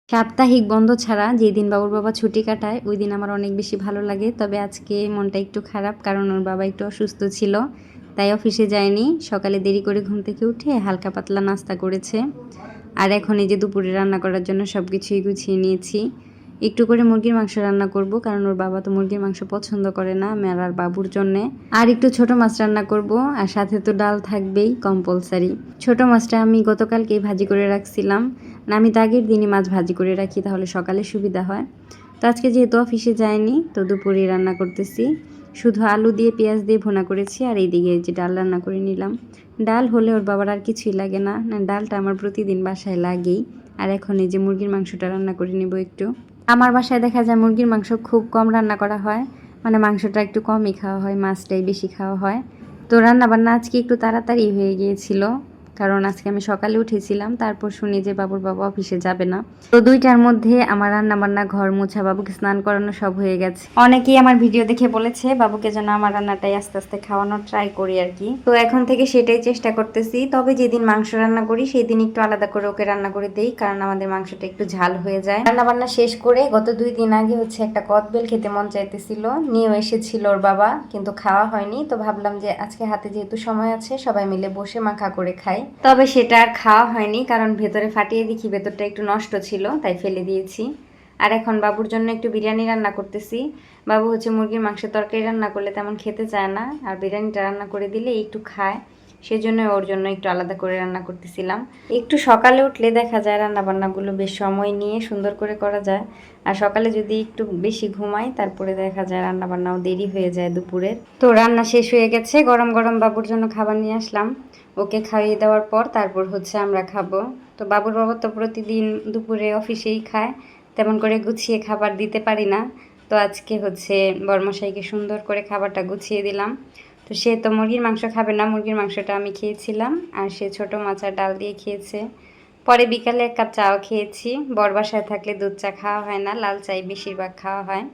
সাপ্তাহিক বন্ধ ছাড়া যেদিন বাবুর বাবা ছুটি কাটায় ওই দিন আমার অনেক বেশি ভালো লাগে। তবে আজকে মনটা একটু খারাপ, কারণ ওর বাবা একটু অসুস্থ ছিল, তাই অফিসে যায়নি। সকালে দেরি করে ঘুম থেকে উঠে হালকা পাতলা নাস্তা করেছে। আর এখন এই যে দুপুরে রান্না করার জন্য সব কিছুই গুছিয়ে নিয়েছি। একটু করে মুরগির মাংস রান্না করব, কারণ ওর বাবা তো মুরগির মাংস পছন্দ করে না, মেয়ের আর বাবুর জন্যে। আর একটু ছোট মাছ রান্না করব, আর সাথে তো ডাল থাকবেই কম্পালসারি। ছোট মাছটা আমি গতকালকেই ভাজি করে রাখছিলাম না, আমি তো আগের দিনই মাছ ভাজি করে রাখি, তাহলে সকালে সুবিধা হয়। তো আজকে যেহেতু অফিসে যায়নি, তো দুপুরে রান্না করতেছি। শুধু আলু দিয়ে পেঁয়াজ দিয়ে ভুনা করেছি, আর এইদিকে যে ডাল রান্না করে নিলাম। ডাল হলে ওর বাবার আর কিছুই লাগে না, না ডালটা আমার প্রতিদিন বাসায় লাগেই। আর এখন এই যে মুরগির মাংসটা রান্না করে নিব একটু। আমার বাসায় দেখা যায় মুরগির মাংস খুব কম রান্না করা হয়, মানে মাংসটা একটু কমই খাওয়া হয়, মাছটাই বেশি খাওয়া হয়। তো রান্না বান্না আজকে একটু তাড়াতাড়ি হয়ে গিয়েছিল, কারণ আজকে আমি সকালে উঠেছিলাম, তারপর শুনি যে বাবুর বাবা অফিসে যাবে না। তো 2টার মধ্যে আমার রান্না বান্না, ঘর মোছা, বাবুকে স্নান করানো সব হয়ে গেছে। অনেকেই আমার ভিডিও দেখে বলেছে বাবুকে যেন আমার রান্নাটাই আস্তে আস্তে খাওয়ানোর ট্রাই করি আর কি। তো এখন থেকে সেটাই চেষ্টা করতেছি। তবে যেদিন মাংস রান্না করি সেই দিন একটু আলাদা করে ওকে রান্না করে দেই, কারণ আমাদের মাংসটা একটু ঝাল হয়ে যায়। রান্না বান্না শেষ করে গত 2 দিন আগে একটা কদবেল খেতে মন চাইতেছিল, নিয়েও এসেছিল ওর বাবা, কিন্তু খাওয়া হয়নি। তো ভাবলাম যে আজকে হাতে যেহেতু সময় আছে, সবাই মিলে বসে মাখা করে খাই। তবে সেটা আর খাওয়া হয়নি, কারণ ভেতরে ফাটিয়ে দেখি ভেতরটা একটু নষ্ট ছিল, তাই ফেলে দিয়েছি। আর এখন বাবুর জন্য একটু বিরিয়ানি রান্না করতেছি। বাবু মুরগির মাংসের তরকারি রান্না করলে তেমন খেতে চায় না, আর বিরিয়ানিটা রান্না করে দিলে একটু খায়, সেজন্য ওর জন্য একটু আলাদা করে রান্না করতেছিলাম। একটু সকালে উঠলে দেখা যায় রান্না বান্নাগুলো বেশ সময় নিয়ে সুন্দর করে করা যায়, আর সকালে যদি একটু বেশি ঘুমাই তারপরে দেখা যায় রান্না বান্নাও দেরি হয়ে যায় দুপুরের। তো রান্না শেষ হয়ে গেছে, গরম গরম বাবুর জন্য খাবার নিয়ে আসলাম। ওকে খাইয়ে দেওয়ার পর তারপর আমরা খাবো। তো বাবুর বাবা তো প্রতিদিন দুপুরে অফিসেই খায়, তেমন করে গুছিয়ে খাবার দিতে পারি না। তো আজকে বরমশাইকে সুন্দর করে খাবারটা গুছিয়ে দিলাম। তো সে তো মুরগির মাংস খাবে না, মুরগির মাংসটা আমি খেয়েছিলাম, আর সে ছোটো মাছ আর ডাল দিয়ে খেয়েছে। পরে বিকালে 1 কাপ চাও খেয়েছি। বর বাসায় থাকলে দুধ চা খাওয়া হয় না, লাল চাই বেশিরভাগ খাওয়া হয়।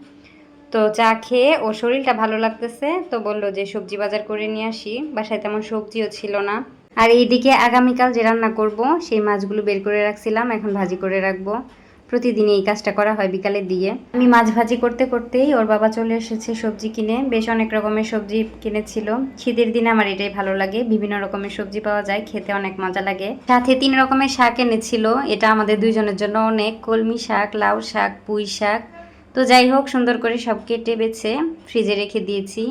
তো চা খেয়ে ও শরীরটা ভালো লাগতেছে, তো বললো যে সবজি বাজার করে নিয়ে আসি। বাসায় তেমন সবজিও ছিল না। আর এইদিকে আগামীকাল যে রান্না করব সেই মাছগুলো বের করে রাখছিলাম, এখন ভাজি করে রাখবো। প্রতিদিন এই কাজটা করা হয় বিকালের দিকে। আমি মাছ ভাজি করতে করতেই ওর বাবা চলে এসেছে সবজি কিনে, বেশ অনেক রকমের সবজি কিনেছিল। শীতের দিনে আমার এটাই ভালো লাগে, বিভিন্ন রকমের সবজি পাওয়া যায়, খেতে অনেক মজা লাগে। সাথে 3 রকমের শাক এনেছিল, এটা আমাদের 2 জনের জন্য অনেক। কলমি শাক, লাউ শাক, পুঁই শাক। তো যাই হোক, সুন্দর করে সব কেটে বেছে ফ্রিজে রেখে দিয়েছি।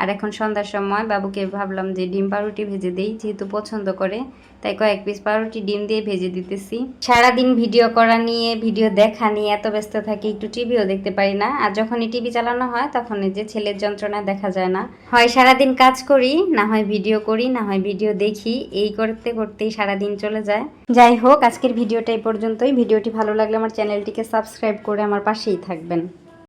আর এখন সন্ধ্যার সময় বাবুকে ভাবলাম যে ডিম পাউরুটি ভেজে দেই, যেহেতু পছন্দ করে, তাই কয়েক পিস পাউরুটি ডিম দিয়ে ভেজে দিতেছি। সারাদিন ভিডিও করা নিয়ে, ভিডিও দেখা নিয়ে এত ব্যস্ত থাকি, একটু টিভিও দেখতে পারি না। আর যখনই টিভি চালানো হয় তখন এই যে ছেলের যন্ত্রণা দেখা যায় না। হয় সারাদিন কাজ করি, না হয় ভিডিও করি, না হয় ভিডিও দেখি, এই করতে করতেই সারাদিন চলে যায়। যাই হোক, আজকের ভিডিওটা এই পর্যন্তই। ভিডিওটি ভালো লাগলে আমার চ্যানেলটিকে সাবস্ক্রাইব করে আমার পাশেই থাকবেন।